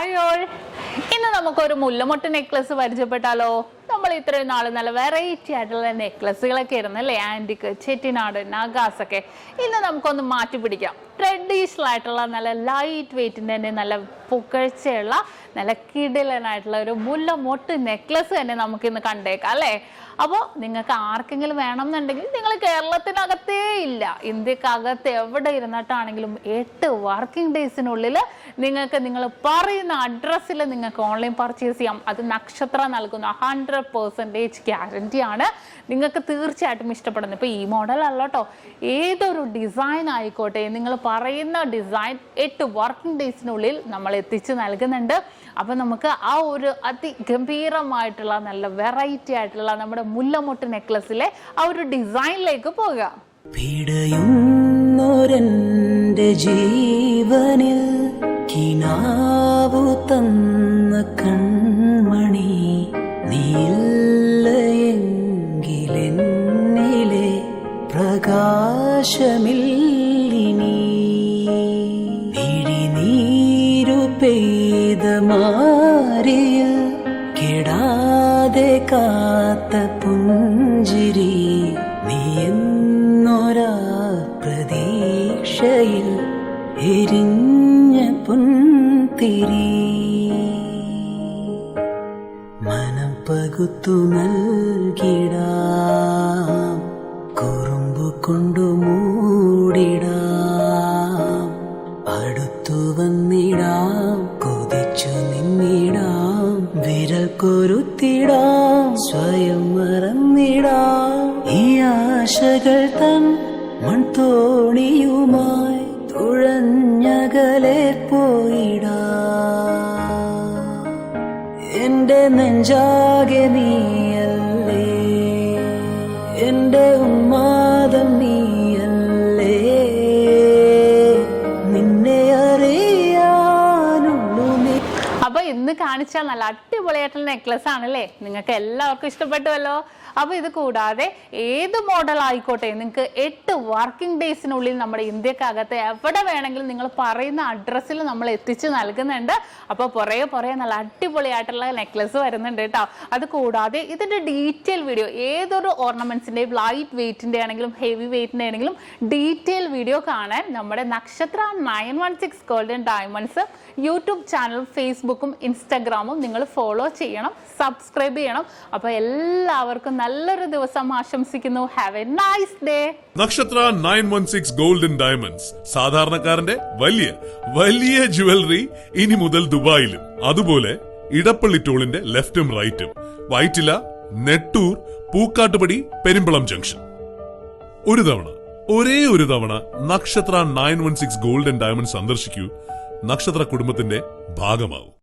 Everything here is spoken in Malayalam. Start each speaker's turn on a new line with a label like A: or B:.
A: ഹായ് ഓൾ, ഇന്ന് നമുക്കൊരു മുല്ലമൊട്ട് നെക്ലസ് പരിചയപ്പെട്ടാലോ. നമ്മൾ ഇത്രയും നാൾ നല്ല വെറൈറ്റി ആയിട്ടുള്ള നെക്ലസുകളൊക്കെ ആയിരുന്നു അല്ലേ, ആൻറ്റിക്, ചെട്ടിനാട്, നഗാസ് ഒക്കെ. ഇന്ന് നമുക്കൊന്ന് മാറ്റി പിടിക്കാം. ട്രഡീഷണൽ ആയിട്ടുള്ള നല്ല ലൈറ്റ് വെയിറ്റിൻ്റെ തന്നെ നല്ല പുകഴ്ചയുള്ള നല്ല കിടിലനായിട്ടുള്ള ഒരു മുല്ലമൊട്ട് നെക്ലസ് തന്നെ നമുക്കിന്ന് കണ്ടേക്കാം അല്ലേ. അപ്പോൾ നിങ്ങൾക്ക് ആർക്കെങ്കിലും വേണമെന്നുണ്ടെങ്കിൽ നിങ്ങൾ കേരളത്തിനകത്തേ ഇല്ല, ഇന്ത്യക്കകത്ത് എവിടെ ഇരുന്നിട്ടാണെങ്കിലും 8 വർക്കിംഗ് ഡേയ്സിനുള്ളിൽ നിങ്ങൾക്ക് നിങ്ങൾ പറയുന്ന അഡ്രസ്സിൽ നിങ്ങൾക്ക് ഓൺലൈൻ പർച്ചേസ് ചെയ്യാം. അത് നക്ഷത്ര നൽകുന്ന 100% ഗ്യാരണ്ടി ആണ്. നിങ്ങൾക്ക് തീർച്ചയായിട്ടും ഇഷ്ടപ്പെടുന്നു. ഇപ്പോൾ ഈ മോഡൽ അല്ല കേട്ടോ, ഏതൊരു ഡിസൈൻ ആയിക്കോട്ടെ, നിങ്ങൾ പറയുന്ന ഡിസൈൻ 8 വർക്കിംഗ് ഡേയ്സിനുള്ളിൽ നമ്മൾ എത്തിച്ച് നൽകുന്നുണ്ട്. അപ്പം നമുക്ക് ആ ഒരു അതിഗംഭീരമായിട്ടുള്ള നല്ല വെറൈറ്റി ആയിട്ടുള്ള നമ്മുടെ മുല്ലമൊട്ട് നെക്ലസിലെ ആ ഒരു ഡിസൈനിലേക്ക് പോകാം.
B: പിടയുന്നൊരെന്റെ ജീവനിൽ കിനാവു തന്ന കൺമണി, നീയില്ലയെങ്കിലെന്നിലെ പ്രകാശമില്ലിനി. പിഴിനീരു പെയ്ത മാറിയ കെടാതെ കാത്ത പുഞ്ചിരി, നീ എന്നൊരാ പ്രതീക്ഷയിൽ എരിഞ്ഞ പുൻതിരി. മനം പകുത്തു നൽകിടാം, കുറുമ്പു കൊണ്ടു മൂടിടാം, അടുത്തു വന്നിടാം, കൊതിച്ചു നിന്നിടാം, വിരൽ കൊരുത്തിടാം, സ്വയം മറന്നിടാം. ഈ ആശകൾ തൻ മൺതോണിയുമായി തുഴഞ്ഞകലെ പോയിടാം. എന്റെ നെഞ്ചാകെ നീയല്ലേ, എന്റെ ഉന്മാദം നീയല്ലേ, നിന്നെ അറിയാനുള്ളൂ നീ.
A: അപ്പൊ ഇന്ന് കാണിച്ച നല്ല അടിപൊളിയായിട്ടുള്ള നെക്ലസ് ആണല്ലേ, നിങ്ങൾക്ക് എല്ലാവർക്കും ഇഷ്ടപ്പെട്ടുവല്ലോ. അപ്പൊ ഇത് കൂടാതെ ഏത് മോഡൽ ആയിക്കോട്ടെ, നിങ്ങൾക്ക് 8 വർക്കിംഗ് ഡേയ്സിനുള്ളിൽ നമ്മുടെ ഇന്ത്യക്കകത്ത് എവിടെ വേണമെങ്കിലും നിങ്ങൾ പറയുന്ന അഡ്രസ്സിൽ നമ്മൾ എത്തിച്ച് നൽകുന്നുണ്ട്. അപ്പോൾ പുറകെ നല്ല അടിപൊളിയായിട്ടുള്ള നെക്ലസ് വരുന്നുണ്ട് കേട്ടോ. അത് കൂടാതെ ഇതിന്റെ ഡീറ്റെയിൽ വീഡിയോ, ഏതൊരു ഓർണമെന്റ്സിന്റെയും ലൈറ്റ് വെയിറ്റിന്റെ ആണെങ്കിലും ഹെവി വെയിറ്റിന്റെ ആണെങ്കിലും ഡീറ്റെയിൽ വീഡിയോ കാണാൻ നമ്മുടെ നക്ഷത്ര 916 ഗോൾഡൻ ഡയമണ്ട്സ് യൂട്യൂബ് ചാനലും ഫേസ്ബുക്കും ഇൻസ്റ്റാഗ്രാമും നിങ്ങൾ ഫോളോ ചെയ്യണം, സബ്സ്ക്രൈബ് ചെയ്യണം. അപ്പൊ എല്ലാവർക്കും നല്ലൊരു ദിവസം ആശംസിക്കുന്നു. Have A nice day.
C: നക്ഷത്ര 916 ഗോൾഡൻ ഡയമണ്ട്സ്, സാധാരണക്കാരന്റെ വലിയ വലിയ ജുവലറി ഇനി മുതൽ ദുബായിലും. അതുപോലെ ഇടപ്പള്ളി ടോളിന്റെ ലെഫ്റ്റും റൈറ്റും, വൈറ്റില, നെട്ടൂർ, പൂക്കാട്ടുപടി, പെരുമ്പളം ജംഗ്ഷൻ. ഒരേ ഒരു തവണ നക്ഷത്ര 916 ഗോൾഡൻ ഡയമണ്ട്സ് സന്ദർശിക്കൂ. നക്ഷത്ര കുടുംബത്തിന്റെ ഭാഗമാവും.